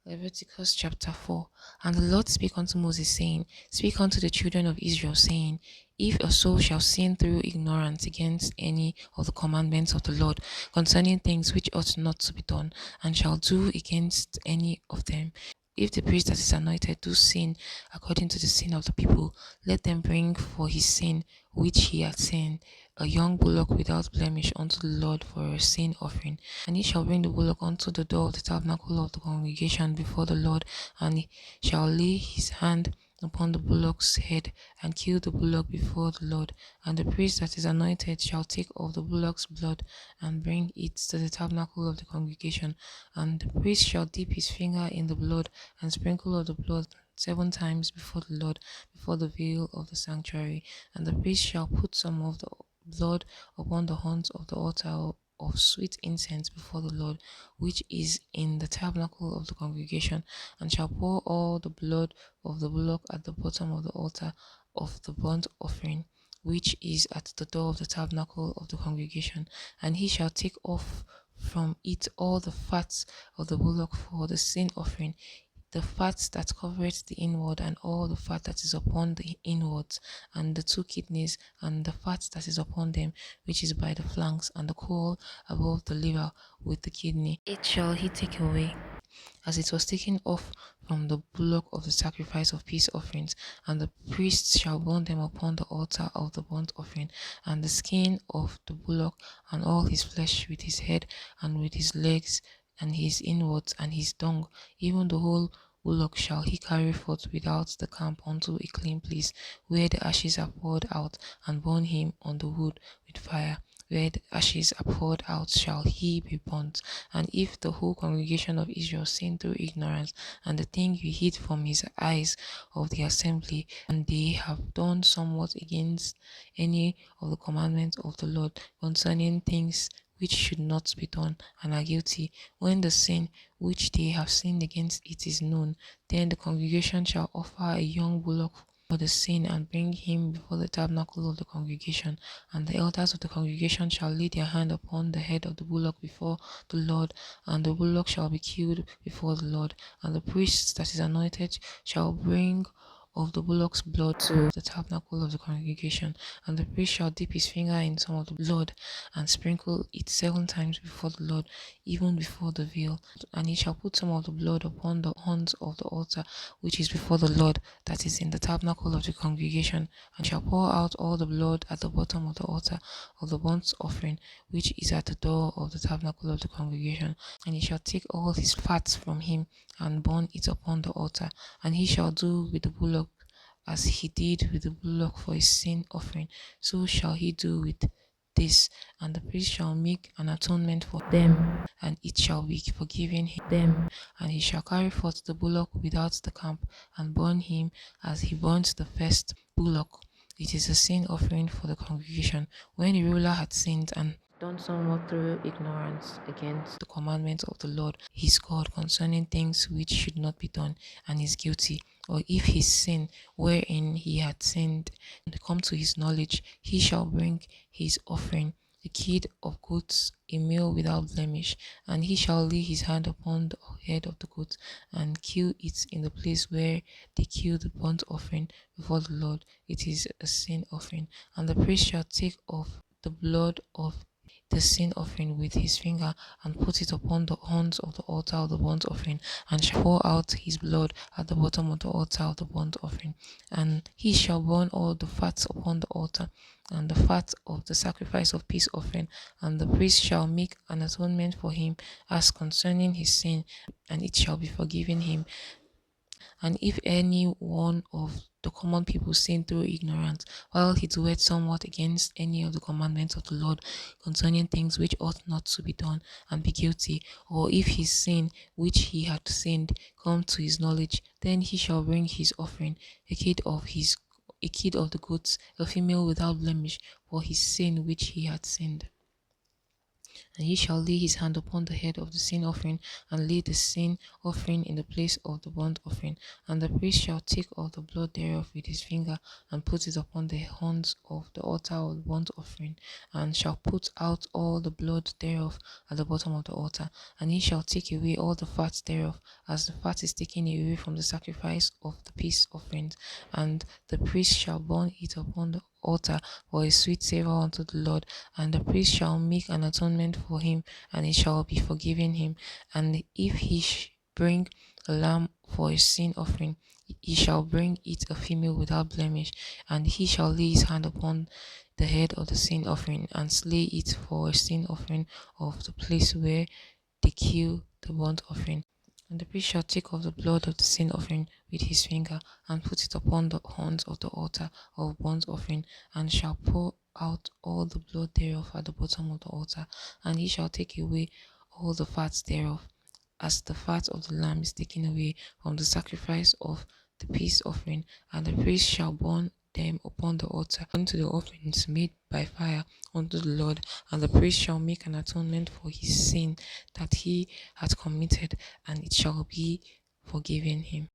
Leviticus chapter 4. And the Lord spake unto Moses, saying, Speak unto the children of Israel, saying, If a soul shall sin through ignorance against any of the commandments of the Lord concerning things which ought not to be done, and shall do against any of them, if the priest that is anointed do sin according to the sin of the people, let them bring for his sin which he hath sinned a young bullock without blemish unto the Lord for a sin offering. And he shall bring the bullock unto the door of the tabernacle of the congregation before the Lord, and he shall lay his hand upon the bullock's head and kill the bullock before the Lord. And the priest that is anointed shall take of the bullock's blood and bring it to the tabernacle of the congregation. And the priest shall dip his finger in the blood and sprinkle of the blood 7 times before the Lord, before the veil of the sanctuary. And the priest shall put some of the blood upon the horns of the altar of sweet incense before the Lord, which is in the tabernacle of the congregation, and shall pour all the blood of the bullock at the bottom of the altar of the burnt offering, which is at the door of the tabernacle of the congregation. And he shall take off from it all the fats of the bullock for the sin offering, the fat that covereth the inward, and all the fat that is upon the inwards, and the 2 kidneys, and the fat that is upon them, which is by the flanks, and the caul above the liver with the kidney. It shall he take away, as it was taken off from the bullock of the sacrifice of peace offerings, and the priests shall burn them upon the altar of the burnt offering. And the skin of the bullock, and all his flesh, with his head, and with his legs, and his inwards, and his dung, even the whole bullock shall he carry forth without the camp unto a clean place, where the ashes are poured out, and burn him on the wood with fire. Where the ashes are poured out shall he be burnt. And if the whole congregation of Israel sin through ignorance, and the thing you hid from his eyes of the assembly, and they have done somewhat against any of the commandments of the Lord concerning things which should not be done, and are guilty, when the sin which they have sinned against it is known, then the congregation shall offer a young bullock for the sin, and bring him before the tabernacle of the congregation. And the elders of the congregation shall lay their hand upon the head of the bullock before the Lord, and the bullock shall be killed before the Lord. And the priest that is anointed shall bring of the bullock's blood to the tabernacle of the congregation, and the priest shall dip his finger in some of the blood, and sprinkle it 7 times before the Lord, even before the veil. And he shall put some of the blood upon the horns of the altar, which is before the Lord, that is in the tabernacle of the congregation, and shall pour out all the blood at the bottom of the altar of the burnt offering, which is at the door of the tabernacle of the congregation. And he shall take all his fat from him, and burn it upon the altar. And he shall do with the bullock as he did with the bullock for his sin offering, so shall he do with this. And the priest shall make an atonement for them, and it shall be forgiven them. And he shall carry forth the bullock without the camp, and burn him as he burnt the first bullock. It is a sin offering for the congregation. When the ruler had sinned and done somewhat through ignorance against the commandments of the Lord his God concerning things which should not be done, and is guilty, or if his sin wherein he had sinned come to his knowledge, he shall bring his offering, a kid of goats, a male without blemish, and he shall lay his hand upon the head of the goat, and kill it in the place where they kill the burnt offering before the Lord. It is a sin offering. And the priest shall take of the blood of the sin offering with his finger, and put it upon the horns of the altar of the burnt offering, and shall pour out his blood at the bottom of the altar of the burnt offering. And he shall burn all the fats upon the altar, and the fat of the sacrifice of peace offering. And the priest shall make an atonement for him as concerning his sin, and it shall be forgiven him. And if any one of the common people sin through ignorance, while he doeth somewhat against any of the commandments of the Lord concerning things which ought not to be done, and be guilty, or if his sin which he had sinned come to his knowledge, then he shall bring his offering, a kid of the goats, a female without blemish, for his sin which he had sinned. And he shall lay his hand upon the head of the sin offering, and lay the sin offering in the place of the burnt offering. And the priest shall take of the blood thereof with his finger, and put it upon the horns of the altar of the burnt offering, and shall put out all the blood thereof at the bottom of the altar. And he shall take away all the fat thereof, as the fat is taken away from the sacrifice of the peace offerings. And the priest shall burn it upon the altar for a sweet savour unto the Lord. And the priest shall make an atonement for him, and it shall be forgiven him. And if he bring a lamb for a sin offering, he shall bring it a female without blemish, and he shall lay his hand upon the head of the sin offering, and slay it for a sin offering of the place where they kill the burnt offering. And the priest shall take of the blood of the sin offering with his finger, and put it upon the horns of the altar of burnt offering, and shall pour out all the blood thereof at the bottom of the altar. And he shall take away all the fat thereof, as the fat of the lamb is taken away from the sacrifice of the peace offering. And the priest shall burn them upon the altar unto the offerings made by fire unto the Lord. And the priest shall make an atonement for his sin that he hath committed, and it shall be forgiven him.